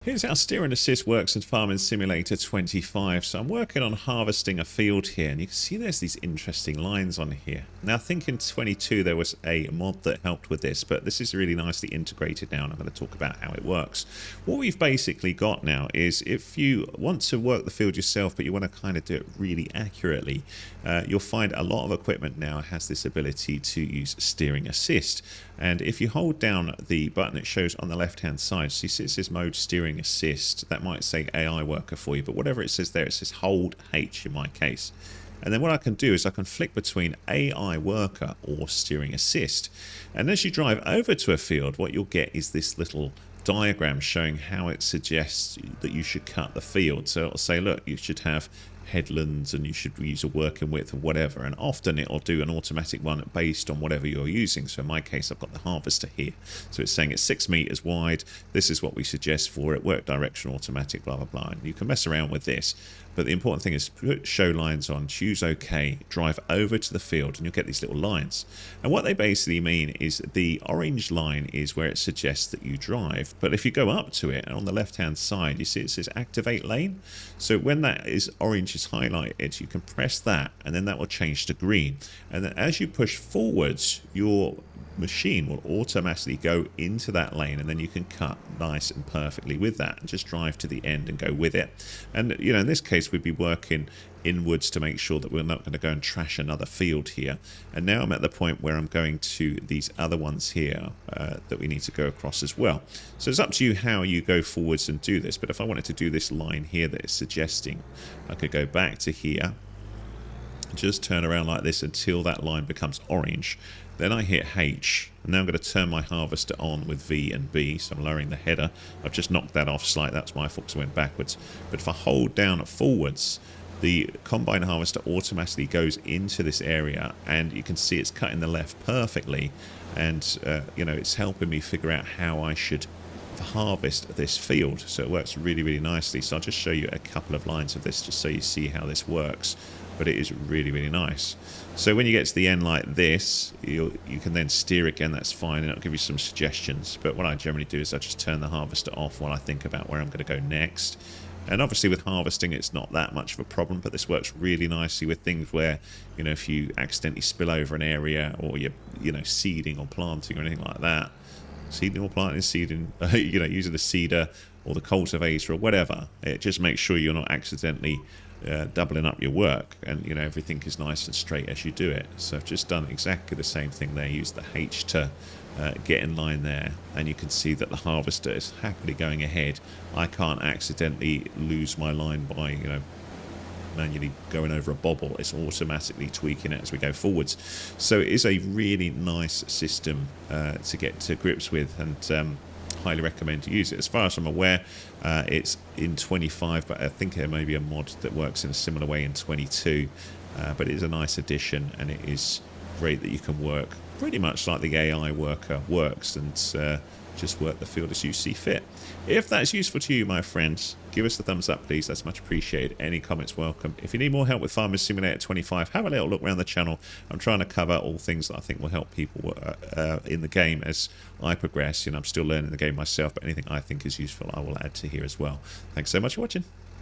Here's how steer and assist works in Farming Simulator 25. So I'm working on harvesting a field here, and you can see there's these interesting lines on here. Now I think in 22 there was a mod that helped with this, but this is really nicely integrated now, and I'm going to talk about how it works. What we've basically got now is if you want to work the field yourself, but you want to kind of do it really accurately, you'll find a lot of equipment now has this ability to use steering assist. And if you hold down the button it shows on the left hand side, so you see it says mode steering assist, that might say AI worker for you, but whatever it says there, it says hold H in my case. And then what I can do is I can flick between AI worker or steering assist. And as you drive over to a field, what you'll get is this little diagram showing how it suggests that you should cut the field. So it'll say, look, you should have headlands and you should use a working width or whatever, and often it'll do an automatic one based on whatever you're using. So in my case I've got the harvester here, so it's saying it's 6 meters wide, this is what we suggest for it, work direction automatic, blah blah blah. And you can mess around with this, but the important thing is put show lines on, choose OK, drive over to the field, and you'll get these little lines. And what they basically mean is the orange line is where it suggests that you drive, but if you go up to it and on the left hand side you see it says activate lane. So when that is orange is highlighted, you can press that and then that will change to green, and then as you push forwards your machine will automatically go into that lane, and then you can cut nice and perfectly with that and just drive to the end and go with it. And you know, in this case we'd be working inwards to make sure that we're not going to go and trash another field here. And now I'm at the point where I'm going to these other ones here that we need to go across as well. So it's up to you how you go forwards and do this, but if I wanted to do this line here that it's suggesting, I could go back to here, just turn around like this until that line becomes orange. Then I hit H, and now I'm going to turn my harvester on with V and B, so I'm lowering the header. I've just knocked that off slightly, that's my fault, I went backwards. But if I hold down forwards, the combine harvester automatically goes into this area, and you can see it's cutting the left perfectly, and you know, it's helping me figure out how I should harvest this field. So it works really, really nicely. So I'll just show you a couple of lines of this just so you see how this works. But it is really, really nice. So when you get to the end like this, you can then steer again, that's fine, and it'll give you some suggestions. But what I generally do is I just turn the harvester off while I think about where I'm going to go next. And obviously with harvesting it's not that much of a problem, but this works really nicely with things where, you know, if you accidentally spill over an area, or you're, you know, seeding or planting or anything like that, seeding or planting, seeding, you know, using the seeder or the cultivator or whatever, it just makes sure you're not accidentally doubling up your work, and you know, everything is nice and straight as you do it. So I've just done exactly the same thing there, use the H to get in line there, and you can see that the harvester is happily going ahead. I can't accidentally lose my line by, you know, manually going over a bobble. It's automatically tweaking it as we go forwards. So it is a really nice system to get to grips with, and highly recommend to use it. As far as I'm aware, it's in 25, but I think there may be a mod that works in a similar way in 22. But it is a nice addition, and it is great that you can work pretty much like the AI worker works, and just work the field as you see fit. If that's useful to you, my friends, give us a thumbs up, please. That's much appreciated. Any comments welcome. If you need more help with Farming Simulator 25, have a little look around the channel. I'm trying to cover all things that I think will help people in the game as I progress. You know, I'm still learning the game myself, but anything I think is useful I will add to here as well. Thanks so much for watching.